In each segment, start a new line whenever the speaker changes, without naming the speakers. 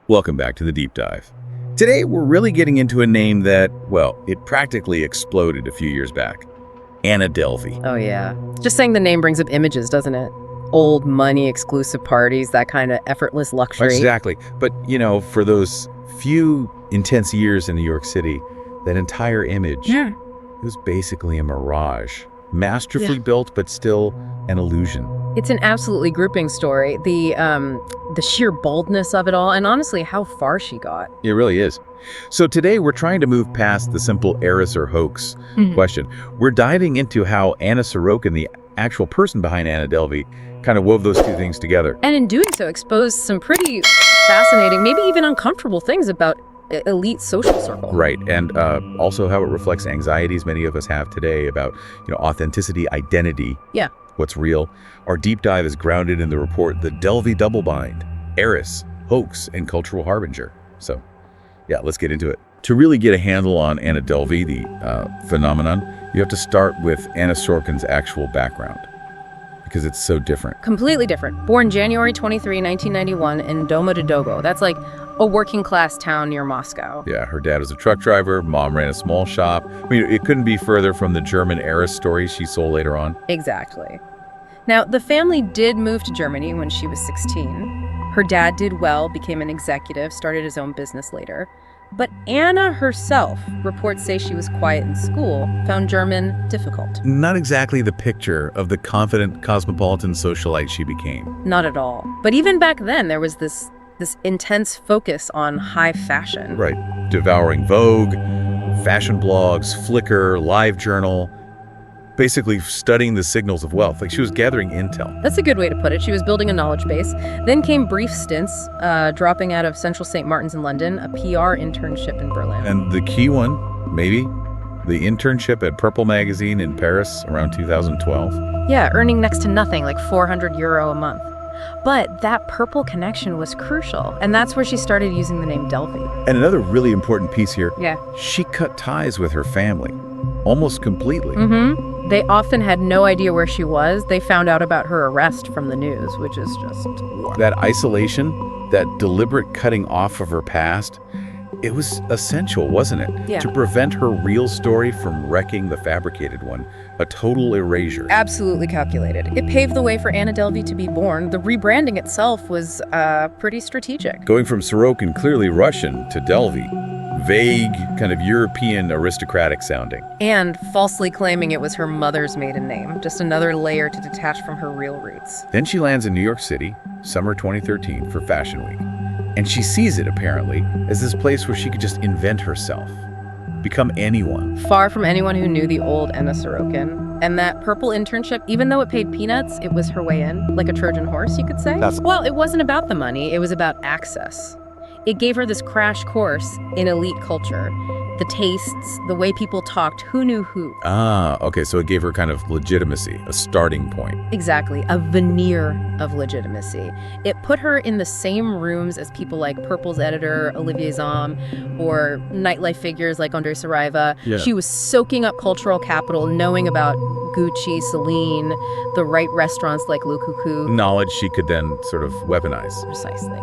Welcome back to the Deep Dive. Today, we're really getting into a name that, well, it practically exploded a few years back. Anna Delvey.
Oh, yeah. Just saying the name brings up images, doesn't it? Old money, exclusive parties, that kind of effortless luxury.
Exactly. But, for those few intense years in New York City, that entire image, it was basically a mirage. Masterfully built, but still an illusion.
It's an absolutely gripping story. The sheer boldness of it all, and honestly, how far she got.
It really is. So today we're trying to move past the simple heiress or hoax question. We're diving into how Anna Sorokin, the actual person behind Anna Delvey, kind of wove those two things together.
And in doing so, exposed some pretty fascinating, maybe even uncomfortable things about elite social circle.
Right, and also how it reflects anxieties many of us have today about, authenticity, identity.
Yeah.
What's real. Our deep dive is grounded in the report, The Delvey Double Bind, Heiress, Hoax, and Cultural Harbinger. So, yeah, let's get into it. To really get a handle on Anna Delvey, the phenomenon, you have to start with Anna Sorokin's actual background, because it's so different.
Completely different. Born January 23, 1991 in Domodedovo. That's like a working class town near Moscow.
Yeah, her dad was a truck driver, mom ran a small shop. I mean, it couldn't be further from the German heiress story she sold later on.
Exactly. Now, the family did move to Germany when she was 16. Her dad did well, became an executive, started his own business later. But Anna herself, reports say she was quiet in school, found German difficult.
Not exactly the picture of the confident cosmopolitan socialite she became.
Not at all. But even back then, there was this intense focus on high fashion.
Right. Devouring Vogue, fashion blogs, Flickr, LiveJournal, basically studying the signals of wealth. Like she was gathering intel.
That's a good way to put it. She was building a knowledge base. Then came brief stints, dropping out of Central St. Martin's in London, a PR internship in Berlin.
And the key one, maybe, the internship at Purple magazine in Paris around 2012.
Yeah, earning next to nothing, like €400 a month. But that Purple connection was crucial, and that's where she started using the name Delvey.
And another really important piece here,
yeah,
she cut ties with her family, almost completely.
They often had no idea where she was. They found out about her arrest from the news, which is just...
That isolation, that deliberate cutting off of her past, it was essential, wasn't it?
Yeah.
To prevent her real story from wrecking the fabricated one. A total erasure.
Absolutely calculated. It paved the way for Anna Delvey to be born. The rebranding itself was pretty strategic.
Going from Sorokin, clearly Russian, to Delvey. Vague, kind of European aristocratic sounding.
And falsely claiming it was her mother's maiden name. Just another layer to detach from her real roots.
Then she lands in New York City, summer 2013, for Fashion Week. And she sees it, apparently, as this place where she could just invent herself. Become anyone.
Far from anyone who knew the old Anna Sorokin. And that Purple internship, even though it paid peanuts, it was her way in. Like a Trojan horse, you could say. Well, it wasn't about the money, it was about access. It gave her this crash course in elite culture. The tastes, the way people talked, who knew who.
Ah, okay, so it gave her kind of legitimacy, a starting point.
Exactly, a veneer of legitimacy. It put her in the same rooms as people like Purple's editor, Olivier Zahm, or nightlife figures like Andre Saraiva.
Yeah.
She was soaking up cultural capital, knowing about Gucci, Celine, the right restaurants like Le Coucou.
Knowledge she could then sort of weaponize.
Precisely.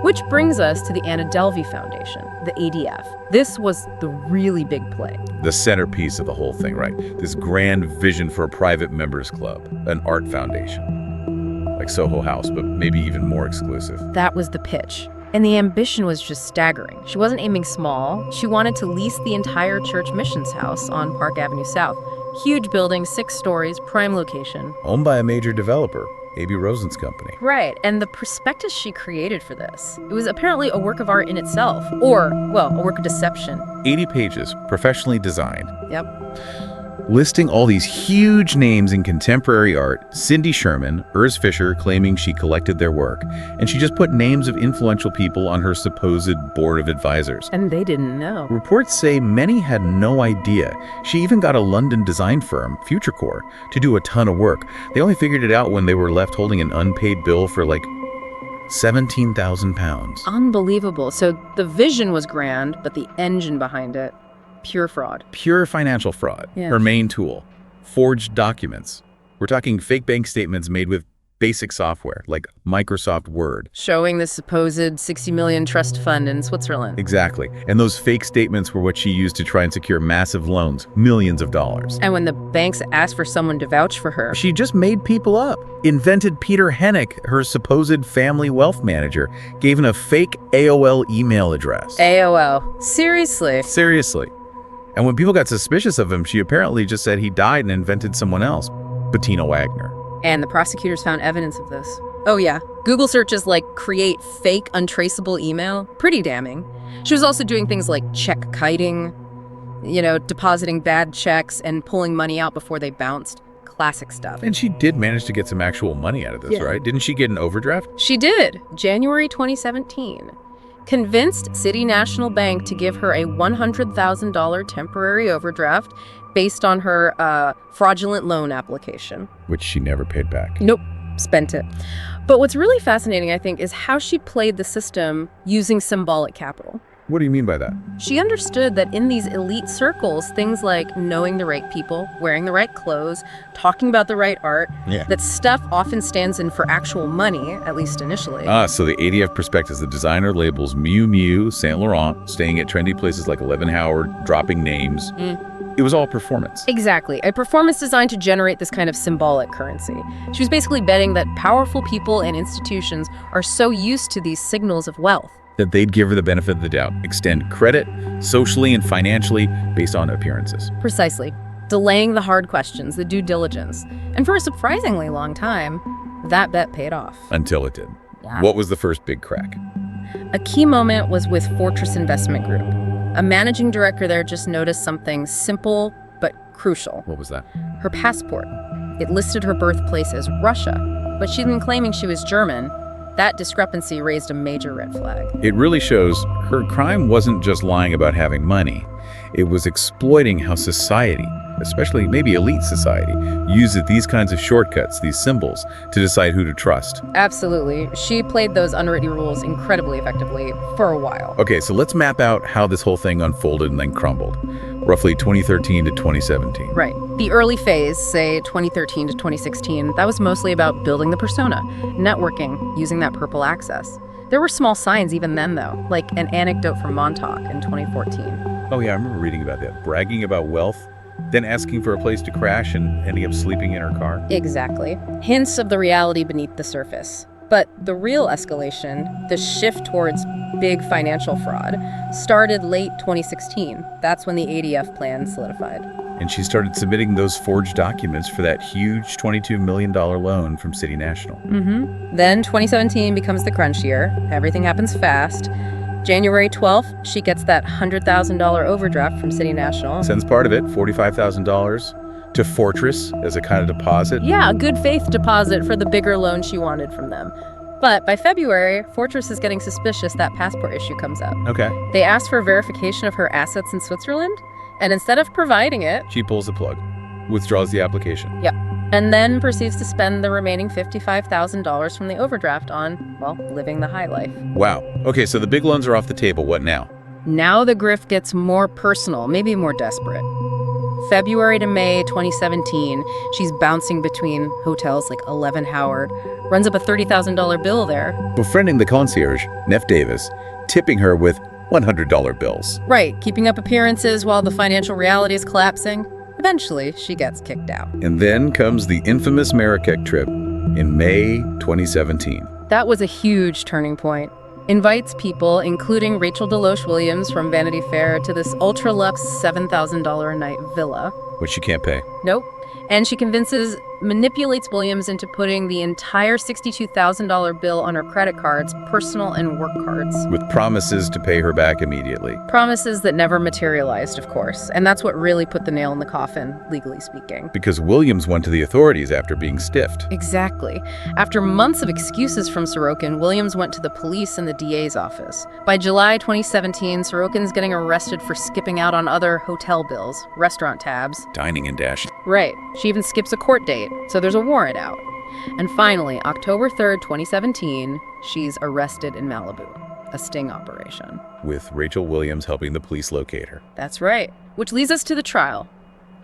Which brings us to the Anna Delvey Foundation, the ADF. This was the really big play.
The centerpiece of the whole thing, right? This grand vision for a private members club, an art foundation. Like Soho House, but maybe even more exclusive.
That was the pitch. And the ambition was just staggering. She wasn't aiming small. She wanted to lease the entire church missions house on Park Avenue South. Huge building, 6 stories, prime location.
Owned by a major developer, A.B. Rosen's company.
Right, and the prospectus she created for this, it was apparently a work of art in itself. Or, well, a work of deception.
80 pages, professionally designed.
Yep.
Listing all these huge names in contemporary art, Cindy Sherman, Urs Fischer claiming she collected their work, and she just put names of influential people on her supposed board of advisors.
And they didn't know.
Reports say many had no idea. She even got a London design firm, FutureCore, to do a ton of work. They only figured it out when they were left holding an unpaid bill for like £17,000.
Unbelievable. So the vision was grand, but the engine behind it, pure fraud.
Pure financial fraud.
Yeah.
Her main tool. Forged documents. We're talking fake bank statements made with basic software like Microsoft Word.
Showing the supposed 60 million trust fund in Switzerland.
Exactly. And those fake statements were what she used to try and secure massive loans, millions of dollars.
And when the banks asked for someone to vouch for her,
She just made people up. Invented Peter Hennick, her supposed family wealth manager, gave him a fake AOL email address.
AOL. Seriously.
Seriously. And when people got suspicious of him, she apparently just said he died and invented someone else, Bettina Wagner.
And the prosecutors found evidence of this. Oh yeah, Google searches like create fake untraceable email, pretty damning. She was also doing things like check kiting, depositing bad checks and pulling money out before they bounced. Classic stuff.
And she did manage to get some actual money out of this, right? Didn't she get an overdraft?
She did, January 2017. Convinced City National Bank to give her a $100,000 temporary overdraft based on her fraudulent loan application.
Which she never paid back.
Nope, spent it. But what's really fascinating, I think, is how she played the system using symbolic capital.
What do you mean by that?
She understood that in these elite circles, things like knowing the right people, wearing the right clothes, talking about the right art, that stuff often stands in for actual money, at least initially.
So the ADF prospectus, the designer labels Miu Miu, Saint Laurent, staying at trendy places like 11 Howard, dropping names. It was all performance.
Exactly. A performance designed to generate this kind of symbolic currency. She was basically betting that powerful people and institutions are so used to these signals of wealth
that they'd give her the benefit of the doubt, extend credit, socially and financially, based on appearances.
Precisely. Delaying the hard questions, the due diligence. And for a surprisingly long time, that bet paid off.
Until it did.
Yeah.
What was the first big crack?
A key moment was with Fortress Investment Group. A managing director there just noticed something simple but crucial.
What was that?
Her passport. It listed her birthplace as Russia, but she'd been claiming she was German. That discrepancy raised a major red flag.
It really shows her crime wasn't just lying about having money. It was exploiting how society, especially maybe elite society, uses these kinds of shortcuts, these symbols, to decide who to trust.
Absolutely. She played those unwritten rules incredibly effectively for a while.
Okay, so let's map out how this whole thing unfolded and then crumbled. Roughly 2013 to 2017.
Right. The early phase, say 2013 to 2016, that was mostly about building the persona, networking, using that purple access. There were small signs even then, though, like an anecdote from Montauk in 2014.
Oh yeah, I remember reading about that. Bragging about wealth, then asking for a place to crash and ending up sleeping in her car.
Exactly. Hints of the reality beneath the surface. But the real escalation, the shift towards big financial fraud, started late 2016. That's when the ADF plan solidified.
And she started submitting those forged documents for that huge $22 million loan from City National.
Then 2017 becomes the crunch year. Everything happens fast. January 12th, she gets that $100,000 overdraft from City National.
Sends part of it, $45,000, to Fortress as a kind of deposit.
Yeah, a good faith deposit for the bigger loan she wanted from them. But by February, Fortress is getting suspicious that passport issue comes up.
Okay.
They ask for verification of her assets in Switzerland, and instead of providing it,
She pulls the plug, withdraws the application.
Yep. And then proceeds to spend the remaining $55,000 from the overdraft on, well, living the high life.
Wow. Okay, so the big loans are off the table. What now?
Now the grift gets more personal, maybe more desperate. February to May 2017, she's bouncing between hotels like 11 Howard, runs up a $30,000 bill there.
Befriending the concierge, Neff Davis, tipping her with $100 bills.
Right, keeping up appearances while the financial reality is collapsing. Eventually, she gets kicked out.
And then comes the infamous Marrakech trip in May 2017.
That was a huge turning point. Invites people, including Rachel Deloche-Williams from Vanity Fair, to this ultra-luxe $7,000 a night villa.
Which she can't pay.
Nope. And she manipulates Williams into putting the entire $62,000 bill on her credit cards, personal and work cards.
With promises to pay her back immediately.
Promises that never materialized, of course. And that's what really put the nail in the coffin, legally speaking.
Because Williams went to the authorities after being stiffed.
Exactly. After months of excuses from Sorokin, Williams went to the police and the DA's office. By July 2017, Sorokin's getting arrested for skipping out on other hotel bills, restaurant tabs.
Dining and dash.
Right. She even skips a court date, so there's a warrant out. And finally, October 3rd, 2017, she's arrested in Malibu. A sting operation.
With Rachel Williams helping the police locate her.
That's right. Which leads us to the trial.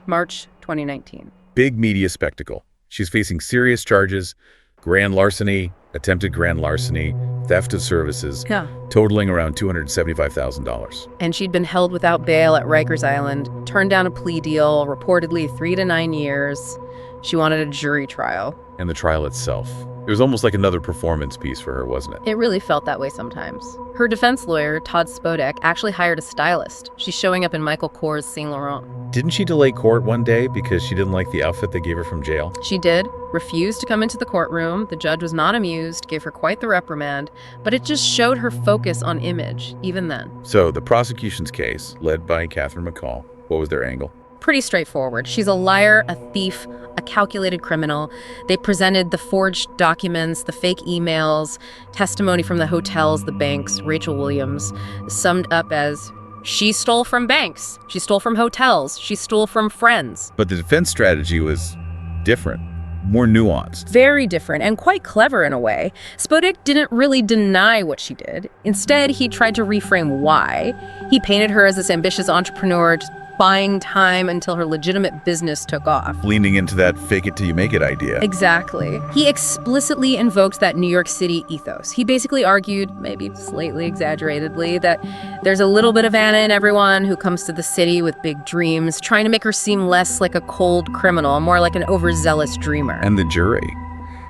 March 2019.
Big media spectacle. She's facing serious charges. Grand larceny, attempted grand larceny, theft of services,
Yeah.
totaling around $275,000.
And she'd been held without bail at Rikers Island, turned down a plea deal, reportedly 3 to 9 years. She wanted a jury trial.
And the trial itself. It was almost like another performance piece for her, wasn't it?
It really felt that way sometimes. Her defense lawyer, Todd Spodek, actually hired a stylist. She's showing up in Michael Kors' Saint Laurent.
Didn't she delay court one day because she didn't like the outfit they gave her from jail?
She did, refused to come into the courtroom. The judge was not amused, gave her quite the reprimand, but it just showed her focus on image, even then.
So the prosecution's case, led by Catherine McCall, what was their angle?
Pretty straightforward. She's a liar, a thief, a calculated criminal. They presented the forged documents, the fake emails, testimony from the hotels, the banks, Rachel Williams, summed up as, she stole from banks, she stole from hotels, she stole from friends.
But the defense strategy was different, more nuanced.
Very different and quite clever in a way. Spodek didn't really deny what she did. Instead, he tried to reframe why. He painted her as this ambitious entrepreneur, just buying time until her legitimate business took off.
Leaning into that fake it till you make it idea.
Exactly. He explicitly invoked that New York City ethos. He basically argued, maybe slightly exaggeratedly, that there's a little bit of Anna in everyone who comes to the city with big dreams, trying to make her seem less like a cold criminal, more like an overzealous dreamer.
And the jury.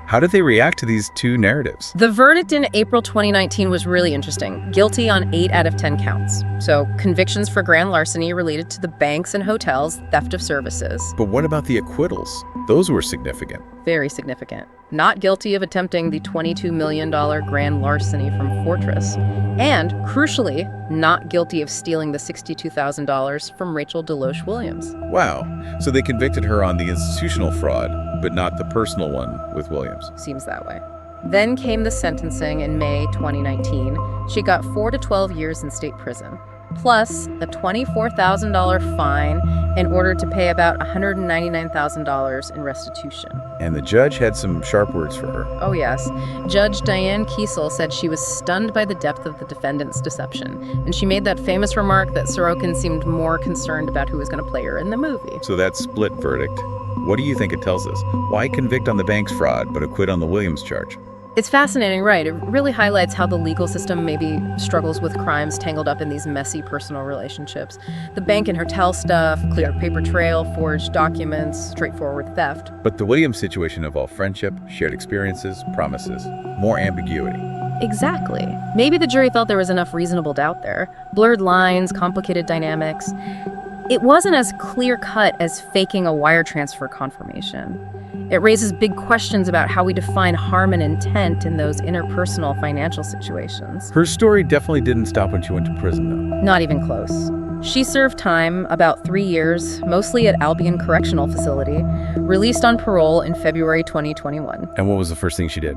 How did they react to these two narratives?
The verdict in April 2019 was really interesting. Guilty on 8 out of 10 counts. So convictions for grand larceny related to the banks and hotels, theft of services.
But what about the acquittals? Those were significant.
Very significant. Not guilty of attempting the $22 million grand larceny from Fortress. And, crucially, not guilty of stealing the $62,000 from Rachel Deloche Williams.
Wow. So they convicted her on the institutional fraud, but not the personal one with Williams.
Seems that way. Then came the sentencing in May 2019. She got 4 to 12 years in state prison, plus a $24,000 fine in order to pay about $199,000 in restitution.
And the judge had some sharp words for her.
Oh yes. Judge Diane Kiesel said she was stunned by the depth of the defendant's deception, and she made that famous remark that Sorokin seemed more concerned about who was going to play her in the movie.
So that split verdict, what do you think it tells us? Why convict on the bank's fraud but acquit on the Williams charge?
It's fascinating, right? It really highlights how the legal system maybe struggles with crimes tangled up in these messy personal relationships. The bank and hotel stuff, clear paper trail, forged documents, straightforward theft.
But the Williams situation involved friendship, shared experiences, promises, more ambiguity.
Exactly. Maybe the jury felt there was enough reasonable doubt there. Blurred lines, complicated dynamics. It wasn't as clear-cut as faking a wire transfer confirmation. It raises big questions about how we define harm and intent in those interpersonal financial situations.
Her story definitely didn't stop when she went to prison, though.
Not even close. She served time, about 3 years, mostly at Albion Correctional Facility, released on parole in February 2021.
And what was the first thing she did?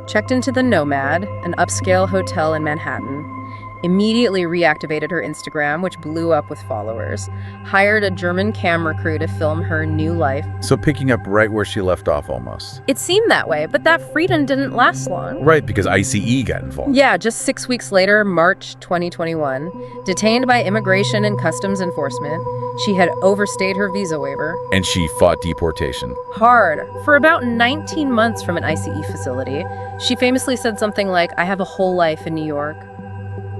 Checked into the Nomad, an upscale hotel in Manhattan, immediately reactivated her Instagram, which blew up with followers, hired a German camera crew to film her new life.
So picking up right where she left off almost.
It seemed that way, but that freedom didn't last long.
Right, because ICE got involved.
Yeah, just 6 weeks later, March 2021, detained by Immigration and Customs Enforcement, she had overstayed her visa waiver.
And she fought deportation.
Hard. For about 19 months from an ICE facility, she famously said something like, "I have a whole life in New York."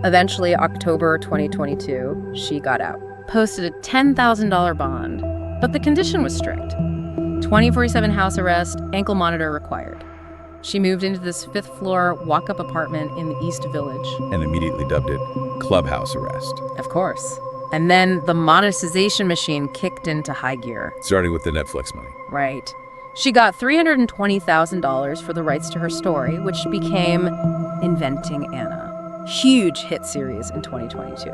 Eventually, October 2022, she got out. Posted a $10,000 bond, but the condition was strict. 24/7 house arrest, ankle monitor required. She moved into this 5th-floor walk-up apartment in the East Village.
And immediately dubbed it clubhouse arrest.
Of course. And then the monetization machine kicked into high gear.
Starting with the Netflix money.
Right. She got $320,000 for the rights to her story, which became Inventing Anna. Huge hit series in 2022.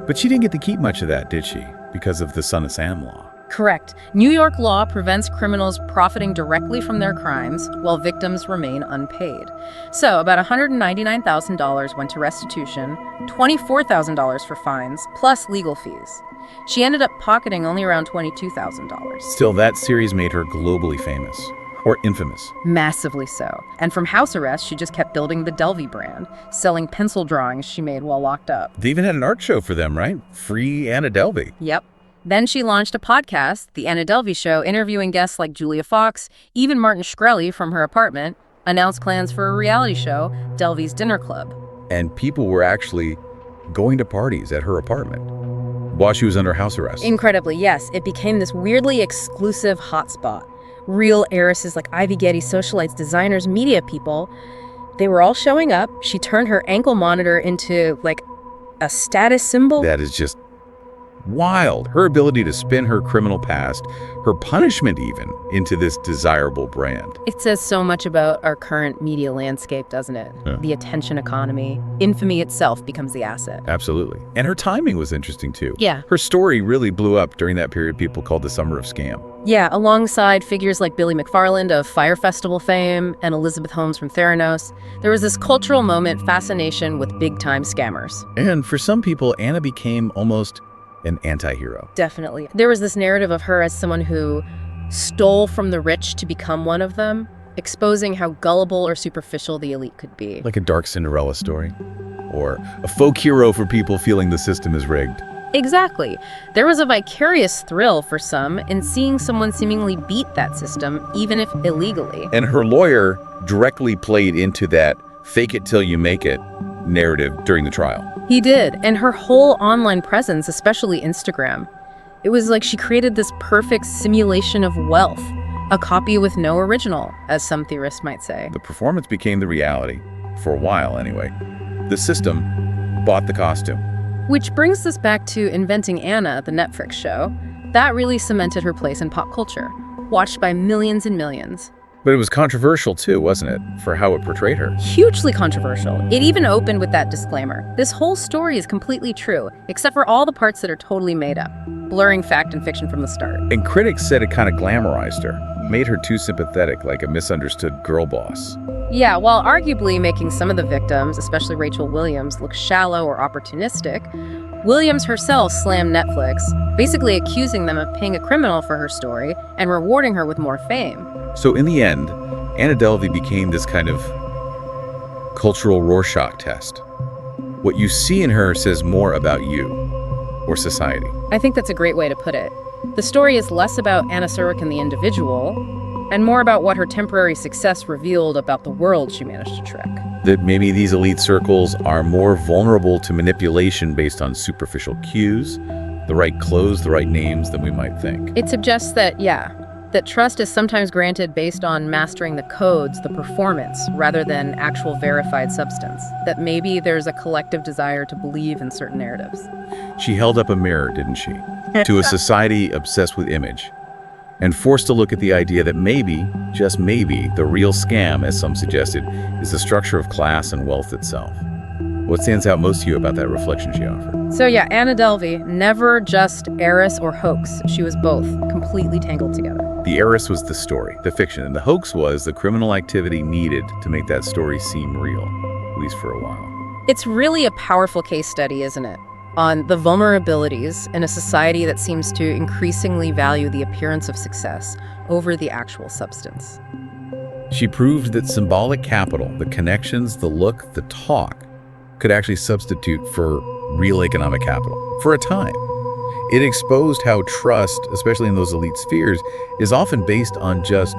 But she didn't get to keep much of that, did she? Because of the Son of Sam law.
Correct. New York law prevents criminals profiting directly from their crimes while victims remain unpaid. So about $199,000 went to restitution, $24,000 for fines, plus legal fees. She ended up pocketing only around $22,000.
Still, that series made her globally famous. Or infamous.
Massively so. And from house arrest, she just kept building the Delvey brand, selling pencil drawings she made while locked up.
They even had an art show for them, right? Free Anna Delvey.
Yep. Then she launched a podcast, The Anna Delvey Show, interviewing guests like Julia Fox, even Martin Shkreli from her apartment, announced plans for a reality show, Delvey's Dinner Club.
And people were actually going to parties at her apartment while she was under house arrest.
Incredibly, yes. It became this weirdly exclusive hotspot. Real heiresses like Ivy Getty, socialites, designers, media people, they were all showing up. She turned her ankle monitor into, like, a status symbol.
That is just wild. Her ability to spin her criminal past, her punishment even, into this desirable brand.
It says so much about our current media landscape, doesn't it?
Yeah.
The attention economy. Infamy itself becomes the asset.
Absolutely. And her timing was interesting, too.
Yeah.
Her story really blew up during that period people called the Summer of Scam.
Yeah, alongside figures like Billy McFarland of Fire Festival fame and Elizabeth Holmes from Theranos, there was this cultural moment fascination with big-time scammers.
And for some people, Anna became almost an anti-hero.
Definitely. There was this narrative of her as someone who stole from the rich to become one of them, exposing how gullible or superficial the elite could be.
Like a dark Cinderella story. Or a folk hero for people feeling the system is rigged.
Exactly. There was a vicarious thrill for some in seeing someone seemingly beat that system, even if illegally.
And her lawyer directly played into that fake it till you make it narrative during the trial.
He did, and her whole online presence, especially Instagram, it was like she created this perfect simulation of wealth, a copy with no original, as some theorists might say.
The performance became the reality, for a while anyway. The system bought the costume.
Which brings us back to Inventing Anna, the Netflix show. That really cemented her place in pop culture, watched by millions and millions.
But it was controversial too, wasn't it, for how it portrayed her?
Hugely controversial. It even opened with that disclaimer. This whole story is completely true, except for all the parts that are totally made up, blurring fact and fiction from the start.
And critics said it kind of glamorized her, made her too sympathetic, like a misunderstood girl boss.
Yeah, while arguably making some of the victims, especially Rachel Williams, look shallow or opportunistic, Williams herself slammed Netflix, basically accusing them of paying a criminal for her story and rewarding her with more fame.
So in the end, Anna Delvey became this kind of cultural Rorschach test. What you see in her says more about you or society.
I think that's a great way to put it. The story is less about Anna Sorokin the individual and more about what her temporary success revealed about the world she managed to trick.
That maybe these elite circles are more vulnerable to manipulation based on superficial cues, the right clothes, the right names than we might think.
It suggests that, that trust is sometimes granted based on mastering the codes, the performance, rather than actual verified substance. That maybe there's a collective desire to believe in certain narratives.
She held up a mirror, didn't she, to a society obsessed with image, and forced to look at the idea that maybe, just maybe, the real scam, as some suggested, is the structure of class and wealth itself. What stands out most to you about that reflection she offered?
So Anna Delvey, never just heiress or hoax. She was both, completely tangled together.
The heiress was the story, the fiction, and the hoax was the criminal activity needed to make that story seem real, at least for a while.
It's really a powerful case study, isn't it? On the vulnerabilities in a society that seems to increasingly value the appearance of success over the actual substance.
She proved that symbolic capital, the connections, the look, the talk, could actually substitute for real economic capital, for a time. It exposed how trust, especially in those elite spheres, is often based on just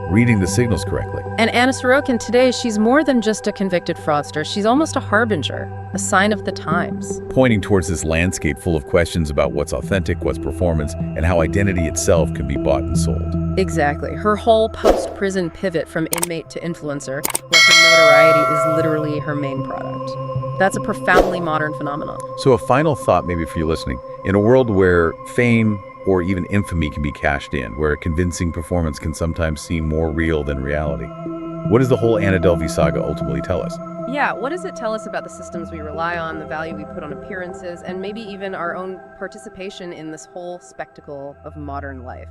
reading the signals correctly.
And Anna Sorokin today, she's more than just a convicted fraudster. She's almost a harbinger, a sign of the times.
Pointing towards this landscape full of questions about what's authentic, what's performance, and how identity itself can be bought and sold.
Exactly. Her whole post-prison pivot from inmate to influencer, where her notoriety is literally her main product. That's a profoundly modern phenomenon.
So a final thought maybe for you listening. In a world where fame or even infamy can be cashed in, where a convincing performance can sometimes seem more real than reality, what does the whole Anna Delvey saga ultimately tell us?
Yeah, what does it tell us about the systems we rely on, the value we put on appearances, and maybe even our own participation in this whole spectacle of modern life?